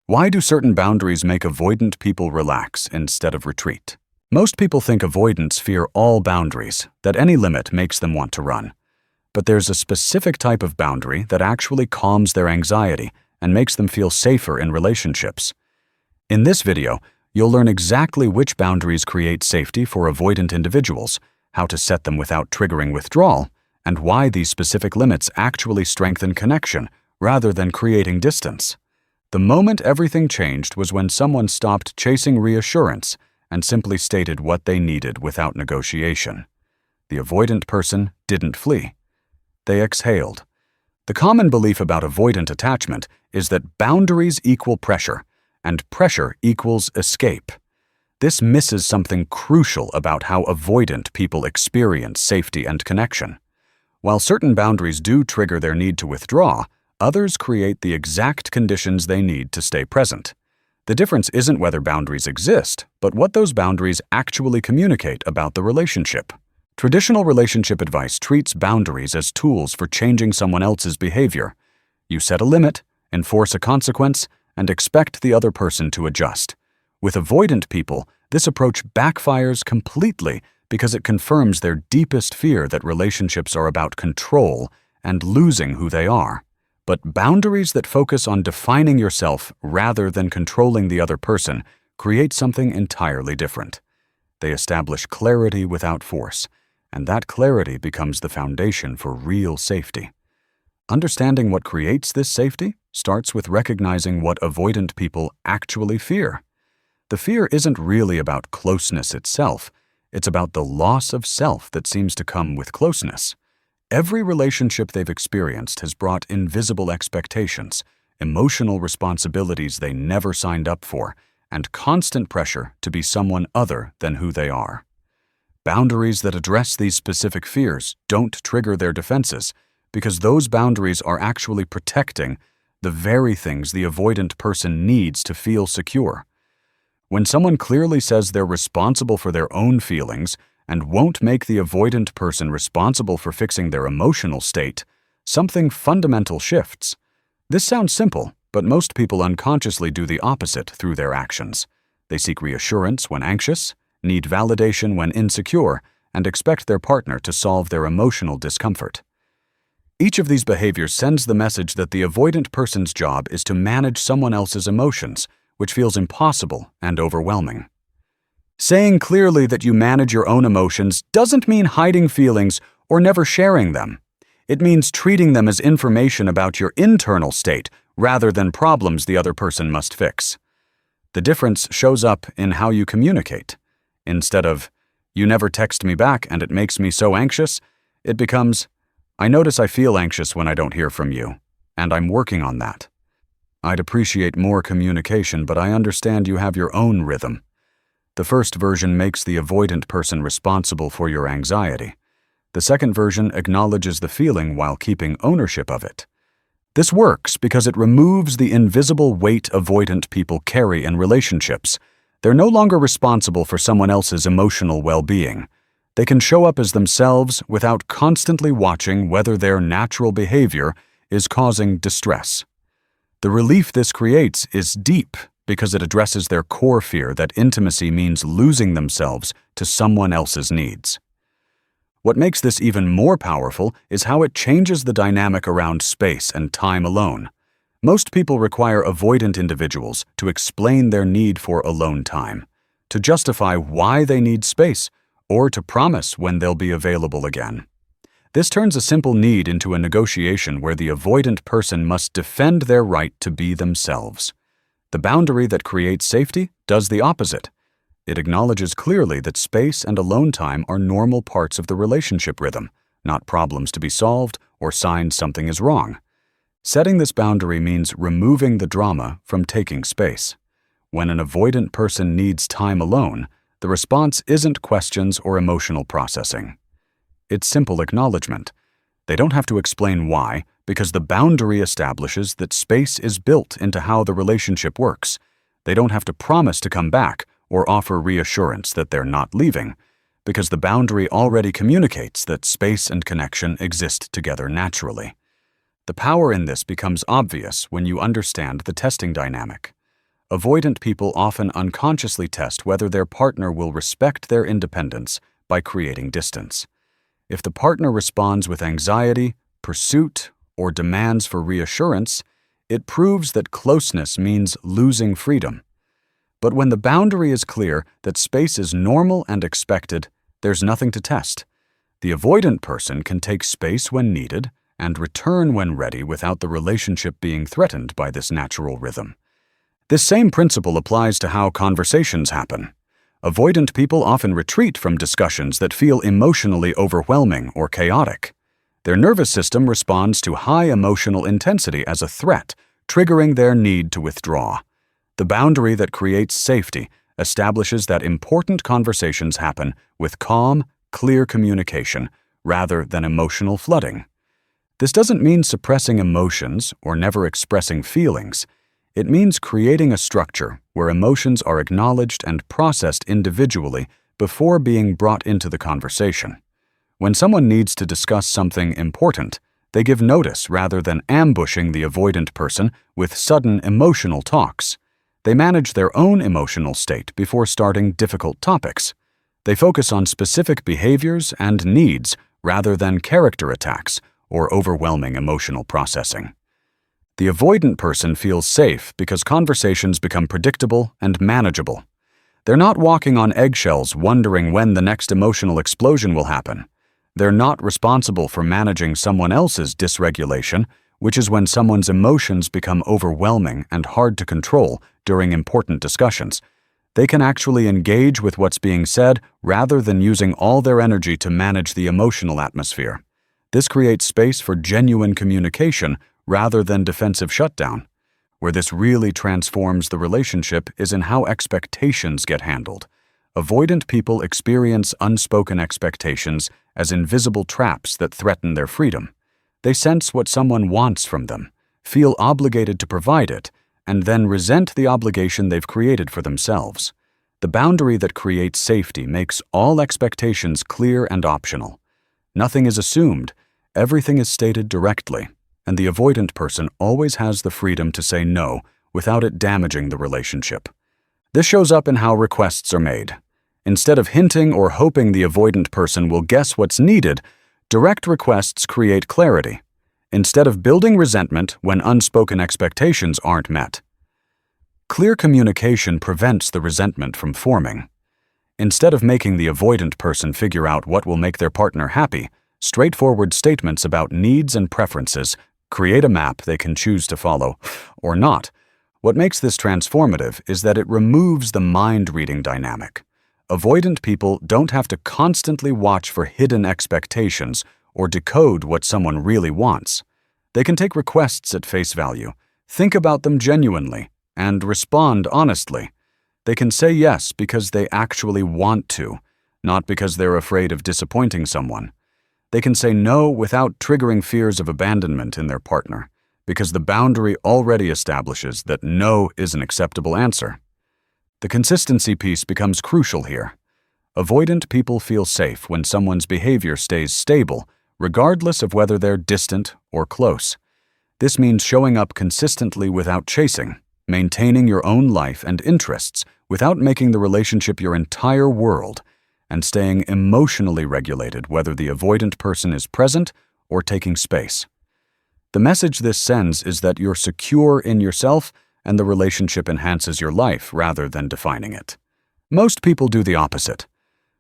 Why do certain boundaries make avoidant people relax instead of retreat? Most people think avoidants fear all boundaries, that any limit makes them want to run. But there's a specific type of boundary that actually calms their anxiety and makes them feel safer in relationships. In this video, you'll learn exactly which boundaries create safety for avoidant individuals, how to set them without triggering withdrawal, and why these specific limits actually strengthen connection rather than creating distance. The moment everything changed was when someone stopped chasing reassurance and simply stated what they needed without negotiation. The avoidant person didn't flee. They exhaled. The common belief about avoidant attachment is that boundaries equal pressure, and pressure equals escape. This misses something crucial about how avoidant people experience safety and connection. While certain boundaries do trigger their need to withdraw, others create the exact conditions they need to stay present. The difference isn't whether boundaries exist, but what those boundaries actually communicate about the relationship. Traditional relationship advice treats boundaries as tools for changing someone else's behavior. You set a limit, enforce a consequence, and expect the other person to adjust. With avoidant people, this approach backfires completely because it confirms their deepest fear that relationships are about control and losing who they are. But boundaries that focus on defining yourself rather than controlling the other person create something entirely different. They establish clarity without force, and that clarity becomes the foundation for real safety. Understanding what creates this safety starts with recognizing what avoidant people actually fear. The fear isn't really about closeness itself. It's about the loss of self that seems to come with closeness. Every relationship they've experienced has brought invisible expectations, emotional responsibilities they never signed up for, and constant pressure to be someone other than who they are. Boundaries that address these specific fears don't trigger their defenses, because those boundaries are actually protecting the very things the avoidant person needs to feel secure. When someone clearly says they're responsible for their own feelings and won't make the avoidant person responsible for fixing their emotional state, something fundamental shifts. This sounds simple, but most people unconsciously do the opposite through their actions. They seek reassurance when anxious, need validation when insecure, and expect their partner to solve their emotional discomfort. Each of these behaviors sends the message that the avoidant person's job is to manage someone else's emotions, which feels impossible and overwhelming. Saying clearly that you manage your own emotions doesn't mean hiding feelings or never sharing them. It means treating them as information about your internal state rather than problems the other person must fix. The difference shows up in how you communicate. Instead of, "You never text me back and it makes me so anxious," it becomes, "I notice I feel anxious when I don't hear from you, and I'm working on that. I'd appreciate more communication, but I understand you have your own rhythm." The first version makes the avoidant person responsible for your anxiety. The second version acknowledges the feeling while keeping ownership of it. This works because it removes the invisible weight avoidant people carry in relationships. They're no longer responsible for someone else's emotional well-being. They can show up as themselves without constantly watching whether their natural behavior is causing distress. The relief this creates is deep because it addresses their core fear that intimacy means losing themselves to someone else's needs. What makes this even more powerful is how it changes the dynamic around space and time alone. Most people require avoidant individuals to explain their need for alone time, to justify why they need space, or to promise when they'll be available again. This turns a simple need into a negotiation where the avoidant person must defend their right to be themselves. The boundary that creates safety does the opposite. It acknowledges clearly that space and alone time are normal parts of the relationship rhythm, not problems to be solved or signs something is wrong. Setting this boundary means removing the drama from taking space. When an avoidant person needs time alone, the response isn't questions or emotional processing. It's simple acknowledgement. They don't have to explain why, because the boundary establishes that space is built into how the relationship works. They don't have to promise to come back or offer reassurance that they're not leaving, because the boundary already communicates that space and connection exist together naturally. The power in this becomes obvious when you understand the testing dynamic. Avoidant people often unconsciously test whether their partner will respect their independence by creating distance. If the partner responds with anxiety, pursuit, or demands for reassurance, it proves that closeness means losing freedom. But when the boundary is clear that space is normal and expected, there's nothing to test. The avoidant person can take space when needed and return when ready without the relationship being threatened by this natural rhythm. This same principle applies to how conversations happen. Avoidant people often retreat from discussions that feel emotionally overwhelming or chaotic. Their nervous system responds to high emotional intensity as a threat, triggering their need to withdraw. The boundary that creates safety establishes that important conversations happen with calm, clear communication rather than emotional flooding. This doesn't mean suppressing emotions or never expressing feelings. It means creating a structure where emotions are acknowledged and processed individually before being brought into the conversation. When someone needs to discuss something important, they give notice rather than ambushing the avoidant person with sudden emotional talks. They manage their own emotional state before starting difficult topics. They focus on specific behaviors and needs rather than character attacks or overwhelming emotional processing. The avoidant person feels safe because conversations become predictable and manageable. They're not walking on eggshells wondering when the next emotional explosion will happen. They're not responsible for managing someone else's dysregulation, which is when someone's emotions become overwhelming and hard to control during important discussions. They can actually engage with what's being said rather than using all their energy to manage the emotional atmosphere. This creates space for genuine communication rather than defensive shutdown. Where this really transforms the relationship is in how expectations get handled. Avoidant people experience unspoken expectations as invisible traps that threaten their freedom. They sense what someone wants from them, feel obligated to provide it, and then resent the obligation they've created for themselves. The boundary that creates safety makes all expectations clear and optional. Nothing is assumed, everything is stated directly, and the avoidant person always has the freedom to say no without it damaging the relationship. This shows up in how requests are made. Instead of hinting or hoping the avoidant person will guess what's needed, direct requests create clarity, instead of building resentment when unspoken expectations aren't met. Clear communication prevents the resentment from forming. Instead of making the avoidant person figure out what will make their partner happy, straightforward statements about needs and preferences create a map they can choose to follow, or not. What makes this transformative is that it removes the mind-reading dynamic. Avoidant people don't have to constantly watch for hidden expectations or decode what someone really wants. They can take requests at face value, think about them genuinely, and respond honestly. They can say yes because they actually want to, not because they're afraid of disappointing someone. They can say no without triggering fears of abandonment in their partner, because the boundary already establishes that no is an acceptable answer. The consistency piece becomes crucial here. Avoidant people feel safe when someone's behavior stays stable, regardless of whether they're distant or close. This means showing up consistently without chasing, maintaining your own life and interests without making the relationship your entire world, and staying emotionally regulated whether the avoidant person is present or taking space. The message this sends is that you're secure in yourself and the relationship enhances your life rather than defining it. Most people do the opposite.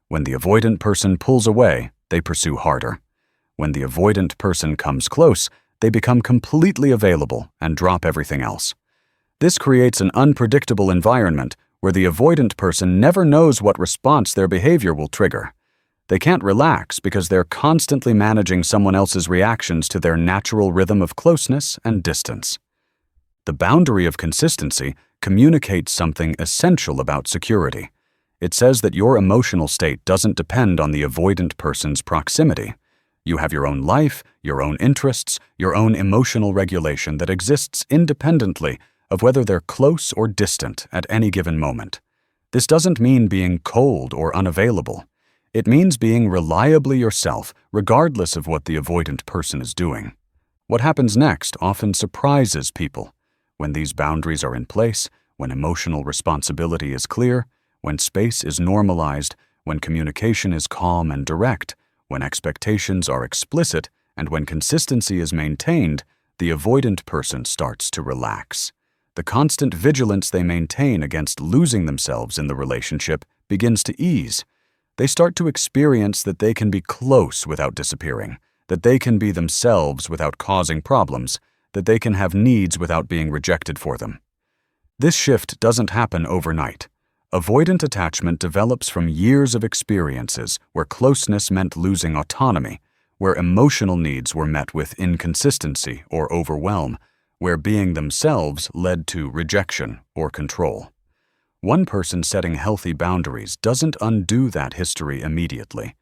When the avoidant person pulls away, they pursue harder. When the avoidant person comes close, they become completely available and drop everything else. This creates an unpredictable environment where the avoidant person never knows what response their behavior will trigger. They can't relax because they're constantly managing someone else's reactions to their natural rhythm of closeness and distance. The boundary of consistency communicates something essential about security. It says that your emotional state doesn't depend on the avoidant person's proximity. You have your own life, your own interests, your own emotional regulation that exists independently of whether they're close or distant at any given moment. This doesn't mean being cold or unavailable. It means being reliably yourself, regardless of what the avoidant person is doing. What happens next often surprises people. When these boundaries are in place, when emotional responsibility is clear, when space is normalized, when communication is calm and direct, when expectations are explicit, and when consistency is maintained, the avoidant person starts to relax. The constant vigilance they maintain against losing themselves in the relationship begins to ease. They start to experience that they can be close without disappearing, that they can be themselves without causing problems, that they can have needs without being rejected for them. This shift doesn't happen overnight. Avoidant attachment develops from years of experiences where closeness meant losing autonomy, where emotional needs were met with inconsistency or overwhelm, where being themselves led to rejection or control. One person setting healthy boundaries doesn't undo that history immediately,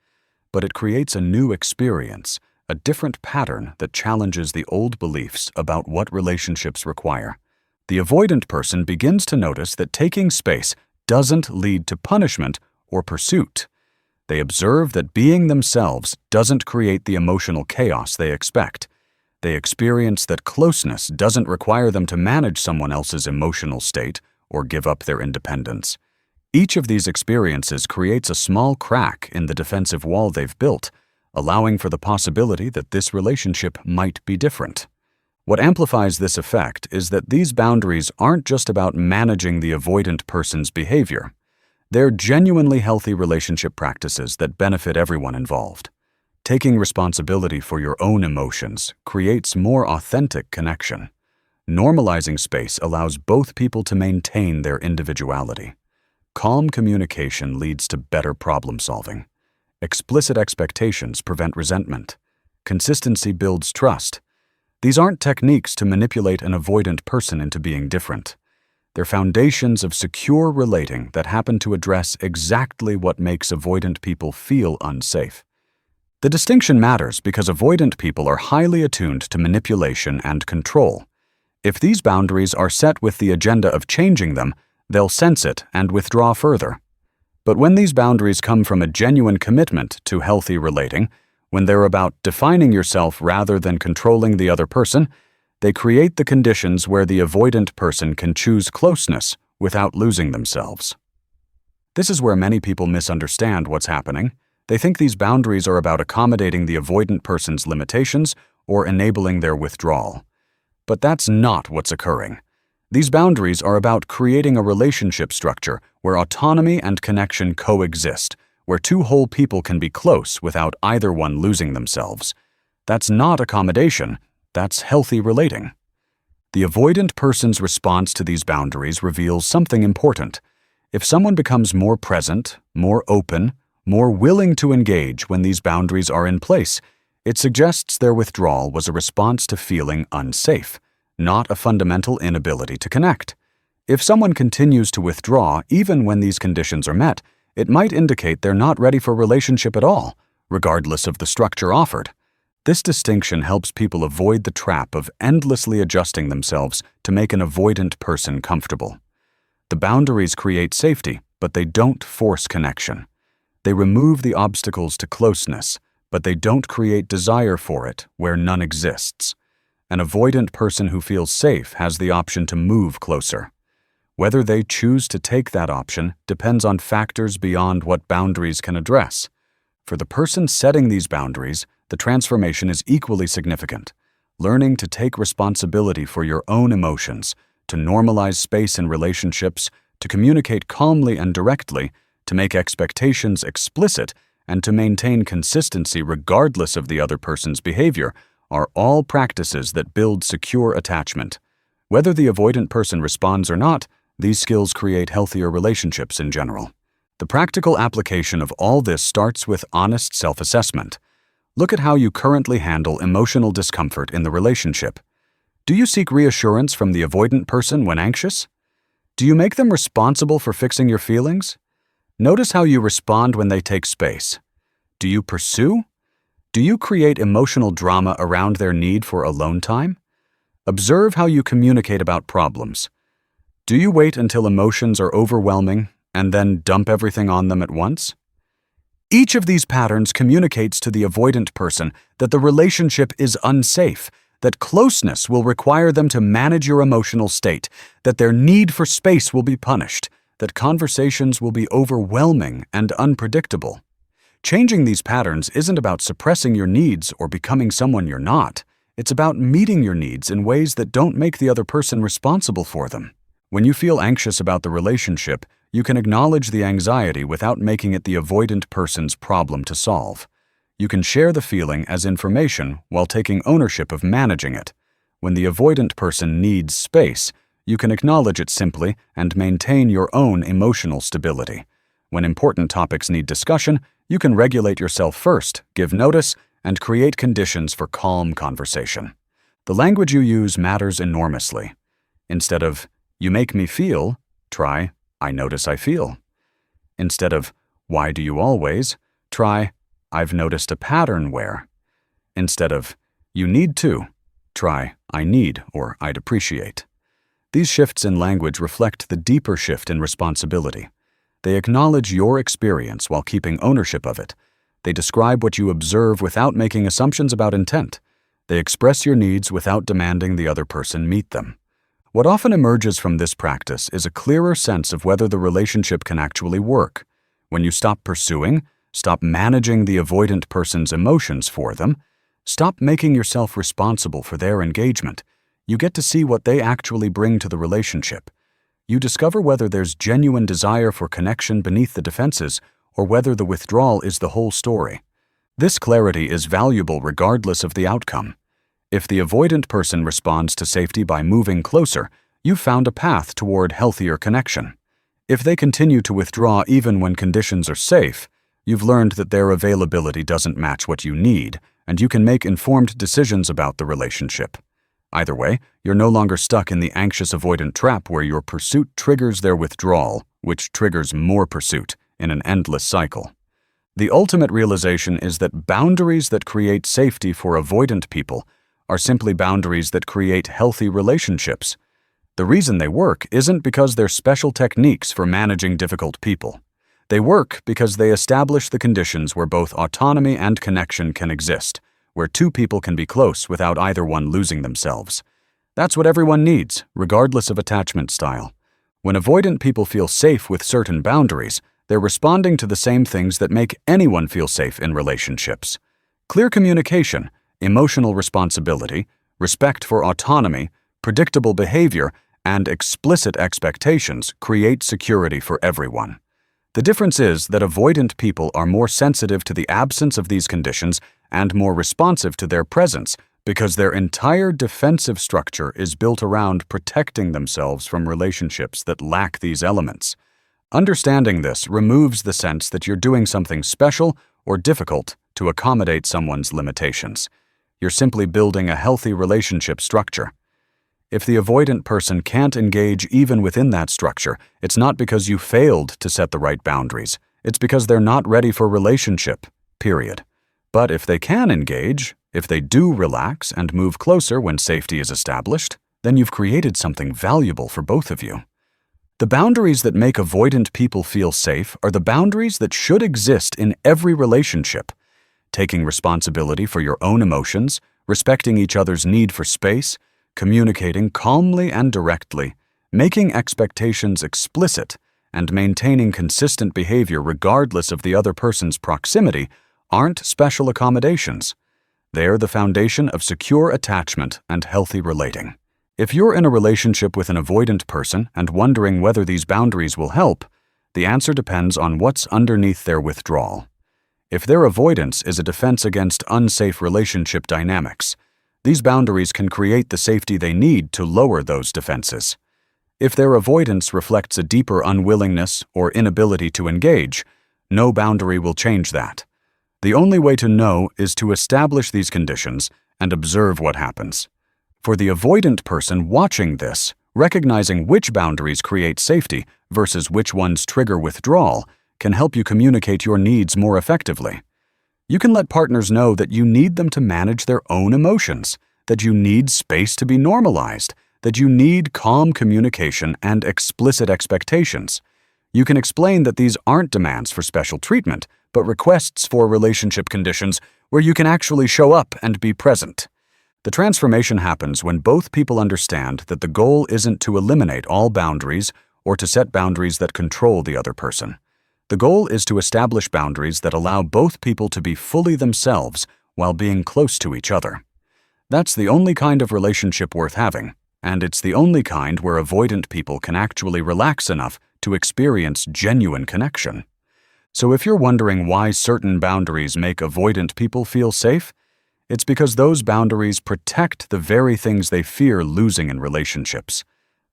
but it creates a new experience, a different pattern that challenges the old beliefs about what relationships require. The avoidant person begins to notice that taking space doesn't lead to punishment or pursuit. They observe that being themselves doesn't create the emotional chaos they expect. They experience that closeness doesn't require them to manage someone else's emotional state or give up their independence. Each of these experiences creates a small crack in the defensive wall they've built, allowing for the possibility that this relationship might be different. What amplifies this effect is that these boundaries aren't just about managing the avoidant person's behavior. They're genuinely healthy relationship practices that benefit everyone involved. Taking responsibility for your own emotions creates more authentic connection. Normalizing space allows both people to maintain their individuality. Calm communication leads to better problem solving. Explicit expectations prevent resentment. Consistency builds trust. These aren't techniques to manipulate an avoidant person into being different. They're foundations of secure relating that happen to address exactly what makes avoidant people feel unsafe. The distinction matters because avoidant people are highly attuned to manipulation and control. If these boundaries are set with the agenda of changing them, they'll sense it and withdraw further. But when these boundaries come from a genuine commitment to healthy relating, when they're about defining yourself rather than controlling the other person, they create the conditions where the avoidant person can choose closeness without losing themselves. This is where many people misunderstand what's happening. They think these boundaries are about accommodating the avoidant person's limitations or enabling their withdrawal. But that's not what's occurring. These boundaries are about creating a relationship structure where autonomy and connection coexist, where two whole people can be close without either one losing themselves. That's not accommodation, that's healthy relating. The avoidant person's response to these boundaries reveals something important. If someone becomes more present, more open, more willing to engage when these boundaries are in place, it suggests their withdrawal was a response to feeling unsafe, not a fundamental inability to connect. If someone continues to withdraw even when these conditions are met, it might indicate they're not ready for relationship at all, regardless of the structure offered. This distinction helps people avoid the trap of endlessly adjusting themselves to make an avoidant person comfortable. The boundaries create safety, but they don't force connection. They remove the obstacles to closeness, but they don't create desire for it where none exists. An avoidant person who feels safe has the option to move closer. Whether they choose to take that option depends on factors beyond what boundaries can address. For the person setting these boundaries, the transformation is equally significant. Learning to take responsibility for your own emotions, to normalize space in relationships, to communicate calmly and directly, to make expectations explicit, and to maintain consistency regardless of the other person's behavior are all practices that build secure attachment. Whether the avoidant person responds or not, these skills create healthier relationships in general. The practical application of all this starts with honest self-assessment. Look at how you currently handle emotional discomfort in the relationship. Do you seek reassurance from the avoidant person when anxious? Do you make them responsible for fixing your feelings? Notice how you respond when they take space. Do you pursue? Do you create emotional drama around their need for alone time? Observe how you communicate about problems. Do you wait until emotions are overwhelming and then dump everything on them at once? Each of these patterns communicates to the avoidant person that the relationship is unsafe, that closeness will require them to manage your emotional state, that their need for space will be punished, that conversations will be overwhelming and unpredictable. Changing these patterns isn't about suppressing your needs or becoming someone you're not. It's about meeting your needs in ways that don't make the other person responsible for them. When you feel anxious about the relationship, you can acknowledge the anxiety without making it the avoidant person's problem to solve. You can share the feeling as information while taking ownership of managing it. When the avoidant person needs space, you can acknowledge it simply and maintain your own emotional stability. When important topics need discussion, you can regulate yourself first, give notice, and create conditions for calm conversation. The language you use matters enormously. Instead of, "You make me feel," try, "I notice I feel." Instead of, "Why do you always?" try, "I've noticed a pattern where." Instead of, "You need to," try, "I need" or "I'd appreciate." These shifts in language reflect the deeper shift in responsibility. They acknowledge your experience while keeping ownership of it. They describe what you observe without making assumptions about intent. They express your needs without demanding the other person meet them. What often emerges from this practice is a clearer sense of whether the relationship can actually work. When you stop pursuing, stop managing the avoidant person's emotions for them, stop making yourself responsible for their engagement, you get to see what they actually bring to the relationship. You discover whether there's genuine desire for connection beneath the defenses or whether the withdrawal is the whole story. This clarity is valuable regardless of the outcome. If the avoidant person responds to safety by moving closer, you've found a path toward healthier connection. If they continue to withdraw even when conditions are safe, you've learned that their availability doesn't match what you need, and you can make informed decisions about the relationship. Either way, you're no longer stuck in the anxious avoidant trap where your pursuit triggers their withdrawal, which triggers more pursuit in an endless cycle. The ultimate realization is that boundaries that create safety for avoidant people are simply boundaries that create healthy relationships. The reason they work isn't because they're special techniques for managing difficult people. They work because they establish the conditions where both autonomy and connection can exist, where two people can be close without either one losing themselves. That's what everyone needs, regardless of attachment style. When avoidant people feel safe with certain boundaries, they're responding to the same things that make anyone feel safe in relationships. Clear communication, emotional responsibility, respect for autonomy, predictable behavior, and explicit expectations create security for everyone. The difference is that avoidant people are more sensitive to the absence of these conditions and more responsive to their presence because their entire defensive structure is built around protecting themselves from relationships that lack these elements. Understanding this removes the sense that you're doing something special or difficult to accommodate someone's limitations. You're simply building a healthy relationship structure. If the avoidant person can't engage even within that structure, it's not because you failed to set the right boundaries. It's because they're not ready for relationship, period. But if they can engage, if they do relax and move closer when safety is established, then you've created something valuable for both of you. The boundaries that make avoidant people feel safe are the boundaries that should exist in every relationship. Taking responsibility for your own emotions, respecting each other's need for space, communicating calmly and directly, making expectations explicit, and maintaining consistent behavior regardless of the other person's proximity aren't special accommodations. They're the foundation of secure attachment and healthy relating. If you're in a relationship with an avoidant person and wondering whether these boundaries will help, the answer depends on what's underneath their withdrawal. If their avoidance is a defense against unsafe relationship dynamics, these boundaries can create the safety they need to lower those defenses. If their avoidance reflects a deeper unwillingness or inability to engage, no boundary will change that. The only way to know is to establish these conditions and observe what happens. For the avoidant person watching this, recognizing which boundaries create safety versus which ones trigger withdrawal can help you communicate your needs more effectively. You can let partners know that you need them to manage their own emotions, that you need space to be normalized, that you need calm communication and explicit expectations. You can explain that these aren't demands for special treatment, but requests for relationship conditions where you can actually show up and be present. The transformation happens when both people understand that the goal isn't to eliminate all boundaries or to set boundaries that control the other person. The goal is to establish boundaries that allow both people to be fully themselves while being close to each other. That's the only kind of relationship worth having, and it's the only kind where avoidant people can actually relax enough to experience genuine connection. So if you're wondering why certain boundaries make avoidant people feel safe, it's because those boundaries protect the very things they fear losing in relationships: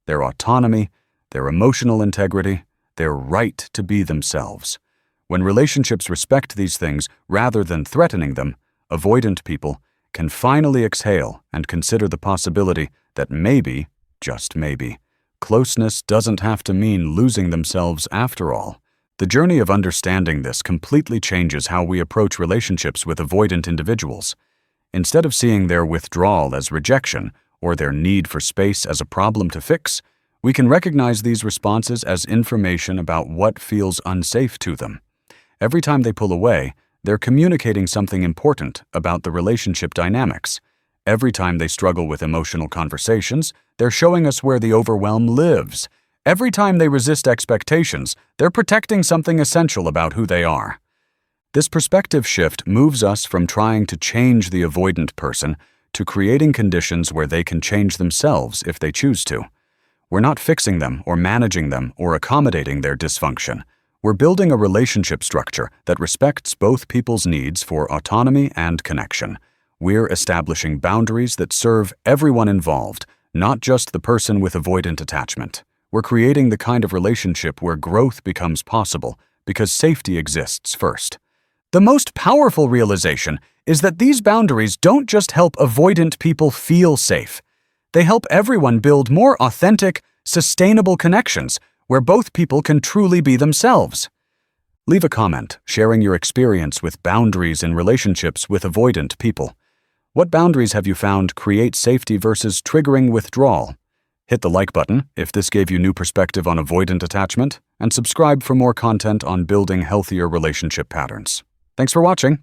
their autonomy, their emotional integrity, their right to be themselves. When relationships respect these things rather than threatening them, avoidant people can finally exhale and consider the possibility that maybe, just maybe, closeness doesn't have to mean losing themselves after all. The journey of understanding this completely changes how we approach relationships with avoidant individuals. Instead of seeing their withdrawal as rejection or their need for space as a problem to fix, we can recognize these responses as information about what feels unsafe to them. Every time they pull away, they're communicating something important about the relationship dynamics. Every time they struggle with emotional conversations, they're showing us where the overwhelm lives. Every time they resist expectations, they're protecting something essential about who they are. This perspective shift moves us from trying to change the avoidant person to creating conditions where they can change themselves if they choose to. We're not fixing them or managing them or accommodating their dysfunction. We're building a relationship structure that respects both people's needs for autonomy and connection. We're establishing boundaries that serve everyone involved, not just the person with avoidant attachment. We're creating the kind of relationship where growth becomes possible because safety exists first. The most powerful realization is that these boundaries don't just help avoidant people feel safe. They help everyone build more authentic, sustainable connections where both people can truly be themselves. Leave a comment sharing your experience with boundaries in relationships with avoidant people. What boundaries have you found create safety versus triggering withdrawal? Hit the like button if this gave you new perspective on avoidant attachment, and subscribe for more content on building healthier relationship patterns. Thanks for watching.